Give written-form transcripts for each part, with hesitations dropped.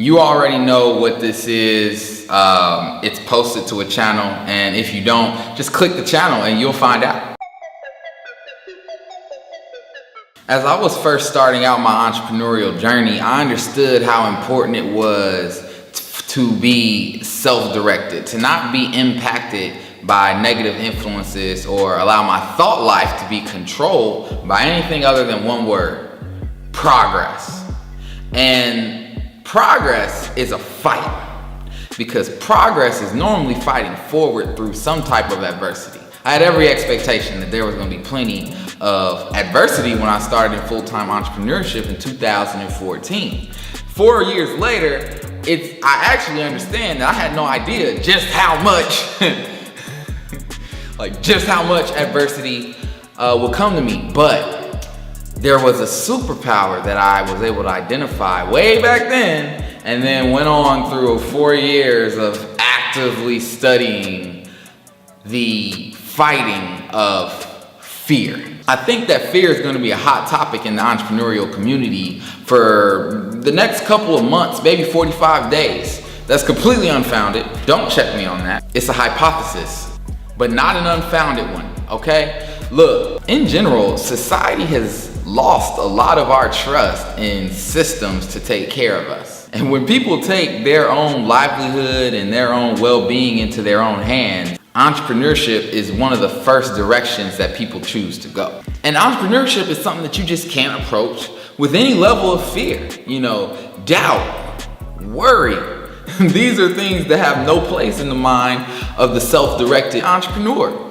You already know what this is. It's posted to a channel, and if you don't, just click the channel and you'll find out. As I was first starting out my entrepreneurial journey, I understood how important it was to be self-directed, to not be impacted by negative influences or allow my thought life to be controlled by anything other than one word: progress. And progress is a fight, because progress is normally fighting forward through some type of adversity. I had every expectation that there was going to be plenty of adversity when I started in full-time entrepreneurship in 2014. 4 years later, I actually understand that I had no idea just how much adversity would come to me. But there was a superpower that I was able to identify way back then, and then went on through 4 years of actively studying the fighting of fear. I think that fear is going to be a hot topic in the entrepreneurial community for the next couple of months, maybe 45 days. That's completely unfounded. Don't check me on that. It's a hypothesis, but not an unfounded one, okay? Look, in general, society has lost a lot of our trust in systems to take care of us. And when people take their own livelihood and their own well-being into their own hands, entrepreneurship is one of the first directions that people choose to go. And entrepreneurship is something that you just can't approach with any level of fear. Doubt, worry. These are things that have no place in the mind of the self-directed entrepreneur.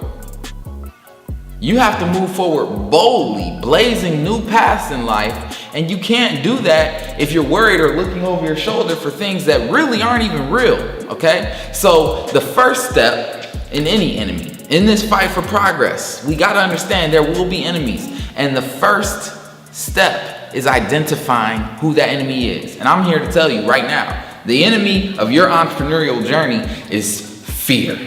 You have to move forward boldly, blazing new paths in life, and you can't do that if you're worried or looking over your shoulder for things that really aren't even real, okay? So the first step in any enemy, in this fight for progress, we gotta understand there will be enemies, and the first step is identifying who that enemy is. And I'm here to tell you right now, the enemy of your entrepreneurial journey is fear.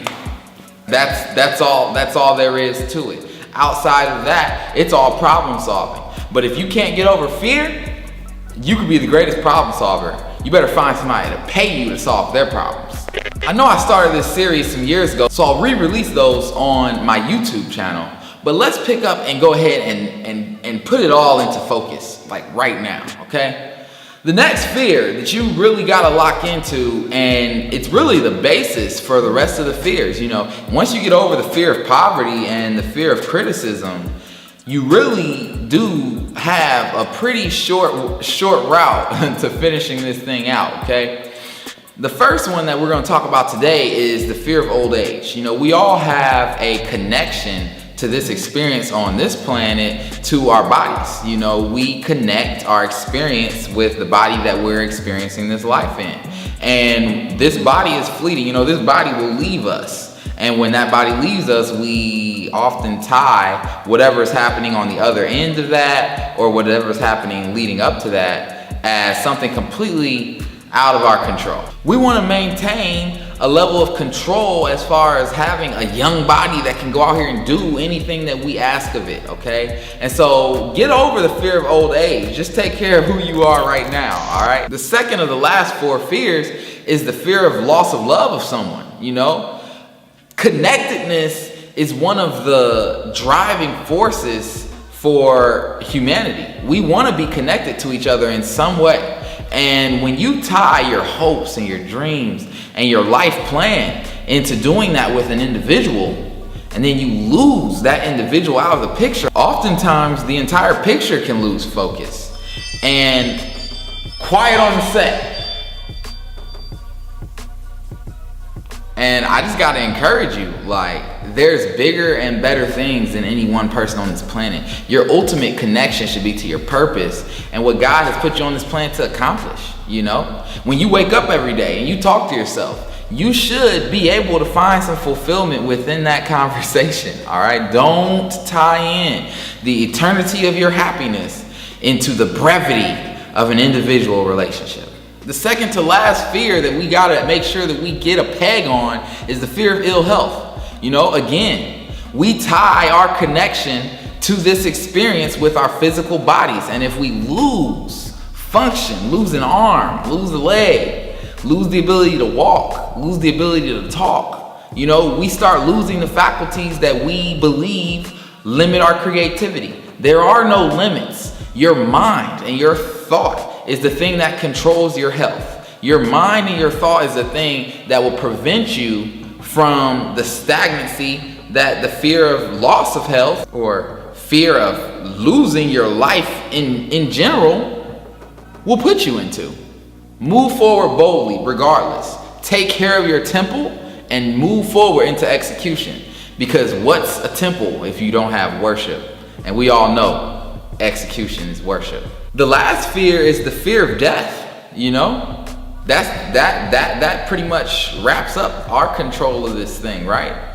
That's all there is to it. Outside of that, it's all problem solving. But if you can't get over fear, you could be the greatest problem solver. You better find somebody to pay you to solve their problems. I know I started this series some years ago, so I'll re-release those on my YouTube channel. But let's pick up and go ahead and put it all into focus, like right now, okay? The next fear that you really gotta lock into, and it's really the basis for the rest of the fears. Once you get over the fear of poverty and the fear of criticism, you really do have a pretty short route to finishing this thing out, okay? The first one that we're gonna talk about today is the fear of old age. We all have a connection to this experience on this planet to our bodies. We connect our experience with the body that we're experiencing this life in. And this body is fleeting. This body will leave us. And when that body leaves us, we often tie whatever is happening on the other end of that, or whatever is happening leading up to that, as something completely out of our control. We want to maintain a level of control as far as having a young body that can go out here and do anything that we ask of it, okay? And so get over the fear of old age. Just take care of who you are right now, all right? The second of the last 4 fears is the fear of loss of love of someone. Connectedness is one of the driving forces for humanity. We want to be connected to each other in some way. And when you tie your hopes and your dreams and your life plan into doing that with an individual, and then you lose that individual out of the picture, oftentimes the entire picture can lose focus. And quiet on the set. And I just gotta encourage you, there's bigger and better things than any one person on this planet. Your ultimate connection should be to your purpose and what God has put you on this planet to accomplish. When you wake up every day and you talk to yourself, you should be able to find some fulfillment within that conversation, all right? Don't tie in the eternity of your happiness into the brevity of an individual relationship. The second to last fear that we gotta make sure that we get a peg on is the fear of ill health. Again, we tie our connection to this experience with our physical bodies. And if we lose function, lose an arm, lose a leg, lose the ability to walk, lose the ability to talk. You know, we start losing the faculties that we believe limit our creativity. There are no limits. Your mind and your thought is the thing that controls your health. Your mind and your thought is the thing that will prevent you from the stagnancy that the fear of loss of health or fear of losing your life in general will put you into. Move forward boldly regardless. Take care of your temple and move forward into execution. Because what's a temple if you don't have worship? And we all know execution is worship. The last fear is the fear of death. You know, that pretty much wraps up our control of this thing, right?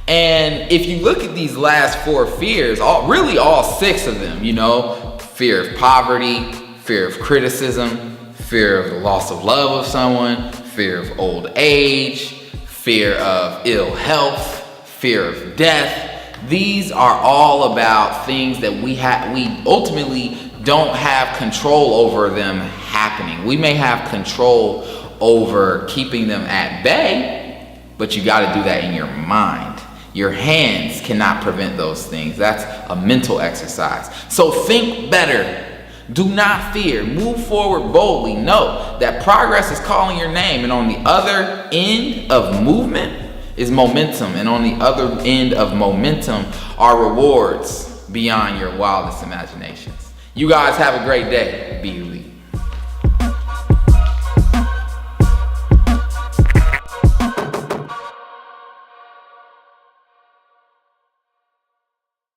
And if you look at these last 4 fears, all 6 of them, you know, fear of poverty, fear of criticism, fear of the loss of love of someone, fear of old age, fear of ill health, fear of death. These are all about things that we ultimately don't have control over them happening. We may have control over keeping them at bay, but you got to do that in your mind. Your hands cannot prevent those things. That's a mental exercise. So think better. Do not fear. Move forward boldly. Know that progress is calling your name, and on the other end of movement is momentum, and on the other end of momentum are rewards beyond your wildest imaginations. You guys have a great day.